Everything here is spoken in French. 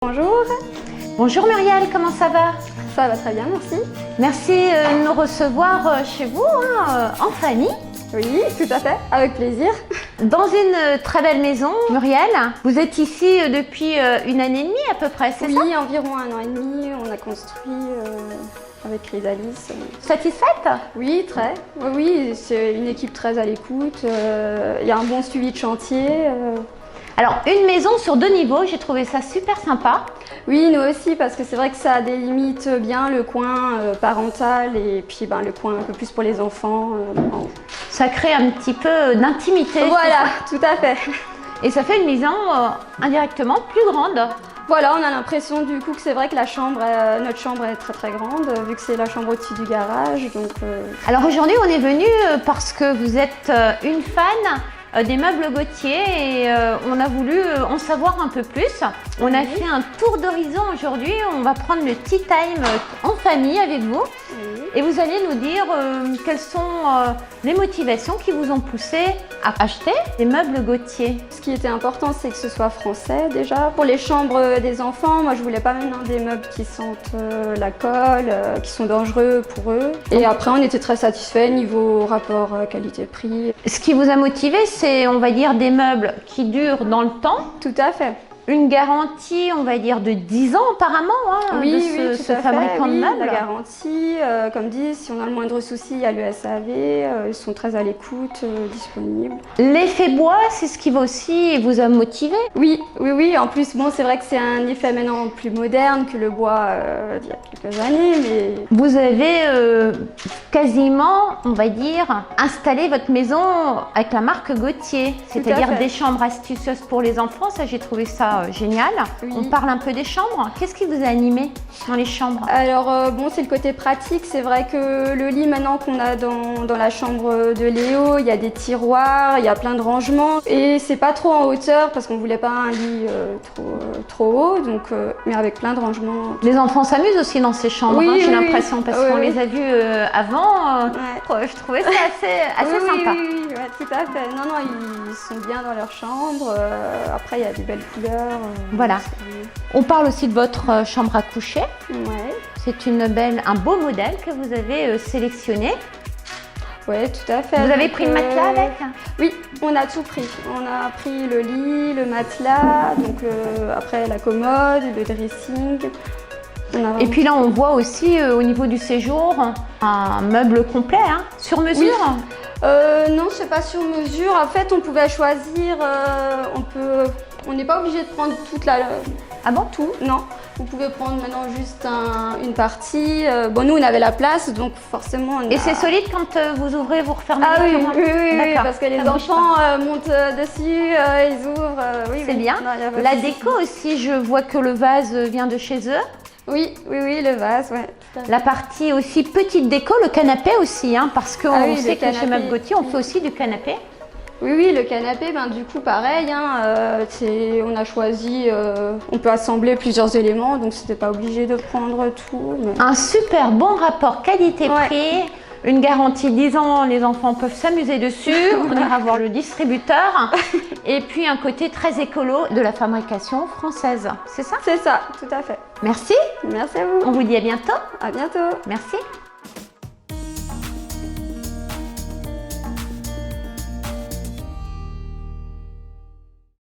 Bonjour. Bonjour Muriel, comment ça va? Ça va très bien, merci. Merci de nous recevoir chez vous, en famille. Oui, tout à fait, avec plaisir. Dans une très belle maison. Muriel, vous êtes ici depuis une année et demie à peu près, c'est ça? Oui, environ 1 an et demi, on a construit avec Chrysalis. Satisfaite? Oui, très. Oui, c'est une équipe très à l'écoute, il y a un bon suivi de chantier. Alors, une maison sur 2 niveaux, j'ai trouvé ça super sympa. Oui, nous aussi, parce que c'est vrai que ça délimite bien le coin parental et puis le coin un peu plus pour les enfants. Ça crée un petit peu d'intimité. Voilà, tout à fait. Et ça fait une maison indirectement plus grande. Voilà, on a l'impression du coup que c'est vrai que notre chambre est très très grande, vu que c'est la chambre au-dessus du garage. Donc, Alors aujourd'hui, on est venu parce que vous êtes une fan des meubles Gauthier et on a voulu en savoir un peu plus. On a fait un tour d'horizon aujourd'hui, on va prendre le tea time en famille avec vous et vous allez nous dire quelles sont les motivations qui vous ont poussé à acheter des meubles Gauthier. Ce qui était important, c'est que ce soit français déjà. Pour les chambres des enfants, moi je voulais pas maintenant des meubles qui sentent la colle, qui sont dangereux pour eux. Et après on était très satisfaits niveau rapport qualité-prix. Ce qui vous a motivé, c'est on va dire des meubles qui durent dans le temps. Tout à fait. Une garantie, on va dire, de 10 ans apparemment, de ce fabricant de meubles. La garantie, comme dit, si on a le moindre souci, il y a le SAV, ils sont très à l'écoute, disponibles. L'effet bois, c'est ce qui va aussi vous a motivé? Oui, en plus, bon, c'est vrai que c'est un effet maintenant plus moderne que le bois d'il y a quelques années, mais... Vous avez quasiment, on va dire, installé votre maison avec la marque Gauthier, c'est-à-dire des chambres astucieuses pour les enfants, ça j'ai trouvé ça génial. Oui. On parle un peu des chambres. Qu'est-ce qui vous a animé dans les chambres? Alors bon, c'est le côté pratique. C'est vrai que le lit maintenant qu'on a dans la chambre de Léo, il y a des tiroirs, il y a plein de rangements et c'est pas trop en hauteur parce qu'on voulait pas un lit trop haut, donc mais avec plein de rangements. Les enfants s'amusent aussi dans ces chambres, j'ai l'impression, parce qu'on les a vus avant. Je trouvais ça assez sympa. Oui, tout à fait. Non, ils sont bien dans leur chambre. Après, il y a des belles couleurs. Voilà. On parle aussi de votre chambre à coucher. Ouais. C'est un beau modèle que vous avez sélectionné. Oui, tout à fait. Vous avez pris le matelas avec? Oui, on a tout pris. On a pris le lit, le matelas, donc après la commode, le dressing. Et puis là, on voit aussi au niveau du séjour un meuble complet, sur mesure. Oui. Non, c'est pas sur mesure. En fait, on pouvait choisir. On n'est pas obligé de prendre toute la. Ah bon? Tout, non. Vous pouvez prendre maintenant juste une partie. Bon, nous, on avait la place, donc forcément. Et c'est solide quand vous ouvrez, vous refermez? Ah oui, parce que les enfants montent dessus, ils ouvrent. C'est bien. Non, la déco aussi, je vois que le vase vient de chez eux. Oui, le vase, ouais. La partie aussi petite déco, le canapé aussi, parce qu'on sait que chez Meubles Gauthier, on fait aussi du canapé. Oui, le canapé, du coup, pareil, on a choisi, on peut assembler plusieurs éléments, donc c'était pas obligé de prendre tout. Mais... Un super bon rapport qualité-prix, une garantie 10 ans, les enfants peuvent s'amuser dessus, on ira voir le distributeur, et puis un côté très écolo de la fabrication française, c'est ça? C'est ça, tout à fait. Merci. Merci à vous. On vous dit à bientôt. À bientôt. Merci.